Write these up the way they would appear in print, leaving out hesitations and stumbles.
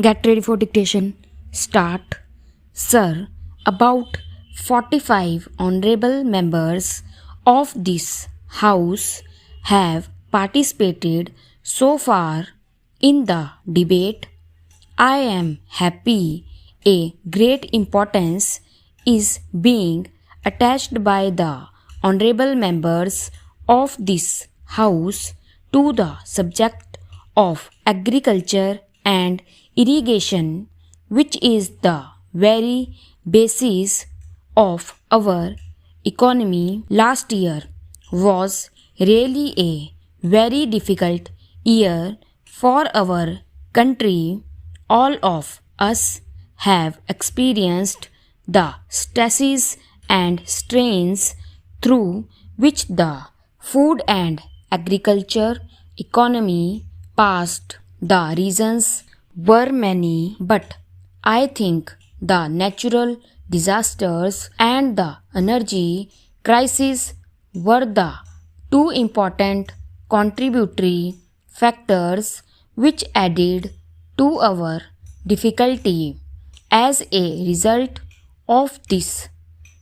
Get ready for dictation. Start. Sir, about 45 honorable members of this House have participated so far in the debate. I am happy a great importance is being attached by the honorable members of this House to the subject of agriculture and irrigation, which is the very basis of our economy. Last year was really a very difficult year for our country. All of us have experienced the stresses and strains through which the food and agriculture economy passed. The reasons were many, but I think the natural disasters and the energy crisis were the two important contributory factors which added to our difficulty. As a result of this,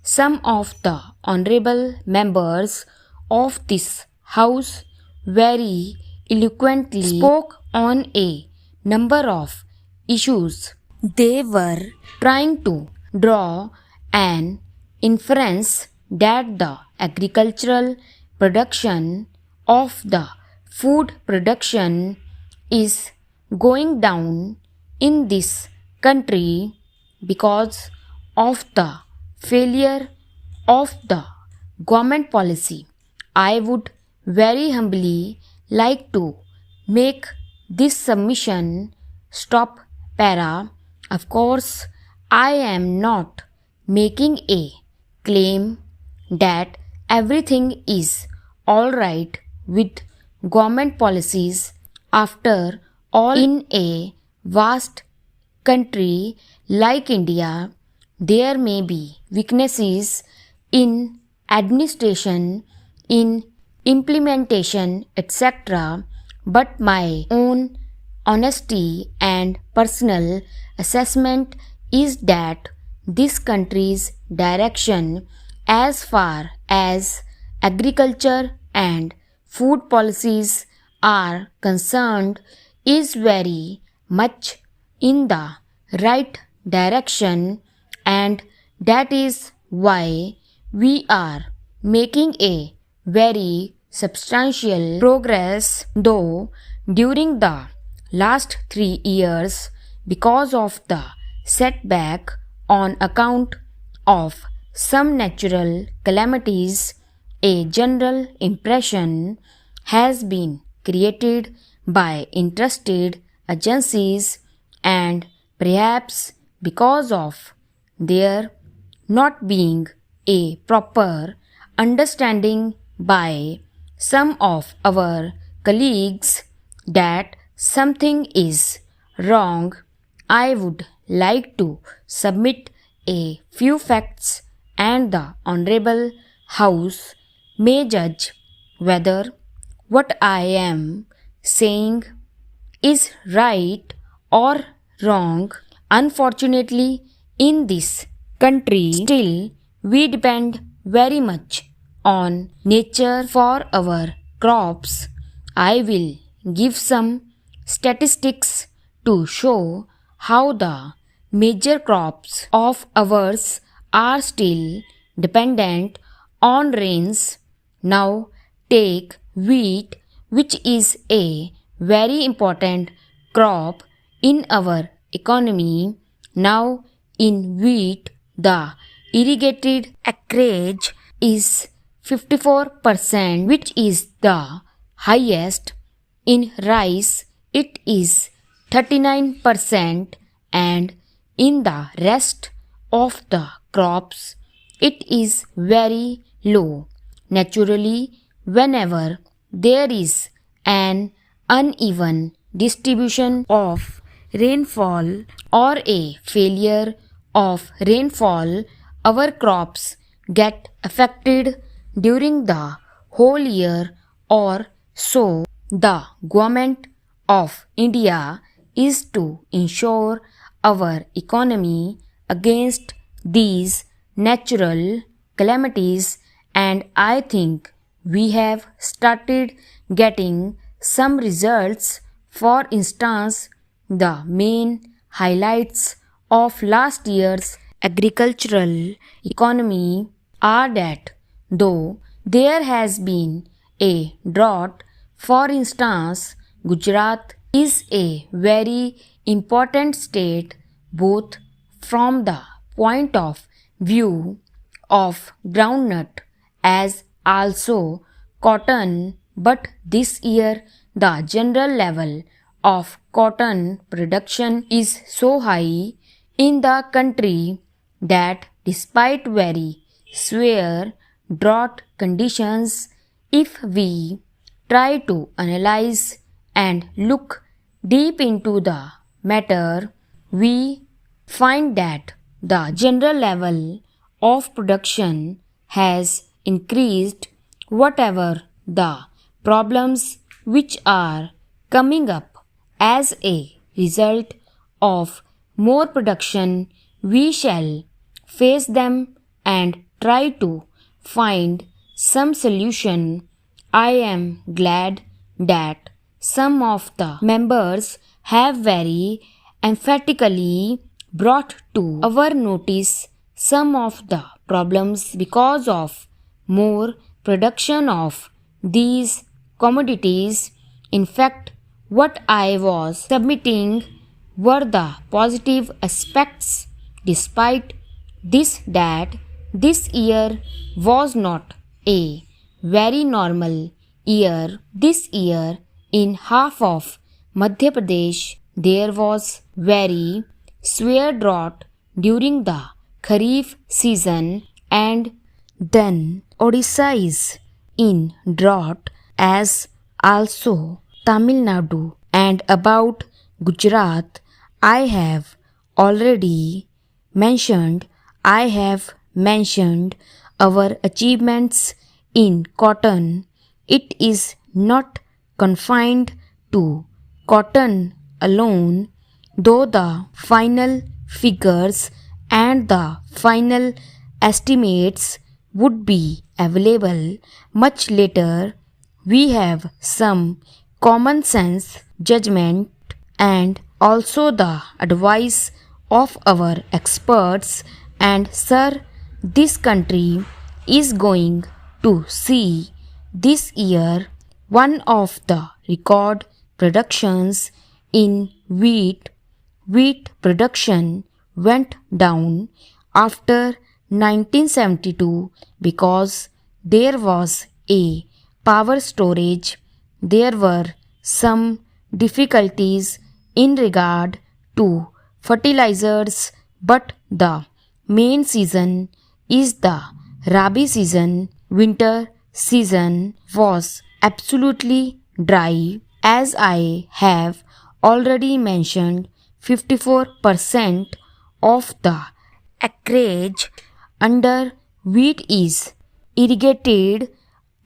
some of the honorable members of this House very eloquently spoke on a number of issues. They were trying to draw an inference that the agricultural production of the food production is going down in this country because of the failure of the government policy. I would very humbly like to make this submission. Stop para. Of course, I am not making a claim that everything is alright with government policies. After all, in a vast country like India, there may be weaknesses in administration, in implementation, etc. But my own honesty and personal assessment is that this country's direction as far as agriculture and food policies are concerned is very much in the right direction, and that is why we are making a very substantial progress, though during the last 3 years, because of the setback on account of some natural calamities, a general impression has been created by interested agencies, and perhaps because of there not being a proper understanding by some of our colleagues that something is wrong, I would like to submit a few facts, and the Honorable House may judge whether what I am saying is right or wrong. Unfortunately, in this country, still we depend very much on nature for our crops. I will give some statistics to show how the major crops of ours are still dependent on rains. Now take wheat, which is a very important crop in our economy. Now in wheat, the irrigated acreage is 54%, which is the highest. In rice, it is 39%, and in the rest of the crops, it is very low. Naturally, whenever there is an uneven distribution of rainfall or a failure of rainfall, our crops get affected during the whole year or so. The government of India is to ensure our economy against these natural calamities, and I think we have started getting some results. For instance, the main highlights of last year's agricultural economy are that though there has been a drought, for instance, Gujarat is a very important state both from the point of view of groundnut as also cotton, but this year the general level of cotton production is so high in the country that despite very severe drought conditions, if we try to analyze and look deep into the matter, we find that the general level of production has increased. Whatever the problems which are coming up as a result of more production, we shall face them and try to find some solution. I am glad that some of the members have very emphatically brought to our notice some of the problems because of more production of these commodities. In fact, what I was submitting were the positive aspects. Despite this, that this year was not a very normal year. This year, in half of Madhya Pradesh, there was very severe drought during the Kharif season, and then Odisha is in drought as also Tamil Nadu. And about Gujarat, I have already mentioned. I have mentioned our achievements in cotton. It is not confined to cotton alone, though the final figures and the final estimates would be available much later. We have some common sense judgment and also the advice of our experts, and sir, this country is going to see this year one of the record productions in wheat. Wheat production went down after 1972 because there was a power storage. There were some difficulties in regard to fertilizers, but the main season is the Rabi season. Winter season was absolutely dry. As I have already mentioned, 54% of the acreage under wheat is irrigated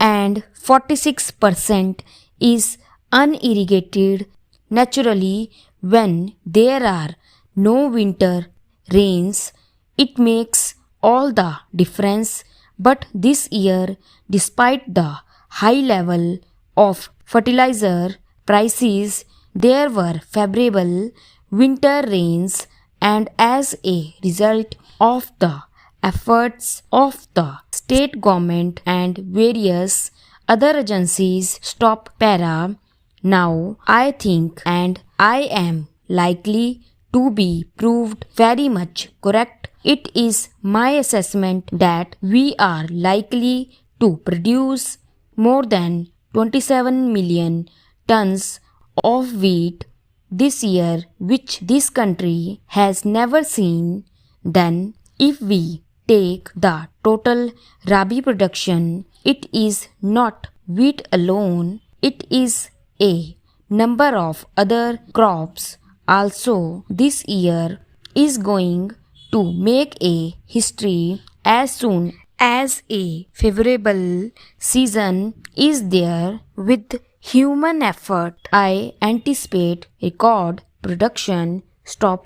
and 46% is unirrigated. Naturally, when there are no winter rains, it makes all the difference. But this year, despite the high level of fertilizer prices, there were favorable winter rains, and as a result of the efforts of the state government and various other agencies, stop para. Now I think and I am likely to be proved very much correct. It is my assessment that we are likely to produce more than 27 million tons of wheat this year, which this country has never seen. Then, if we take the total Rabi production, it is not wheat alone, it is a number of other crops also. This year is going to make a history as soon as a favorable season is there. With human effort, I anticipate record production stopped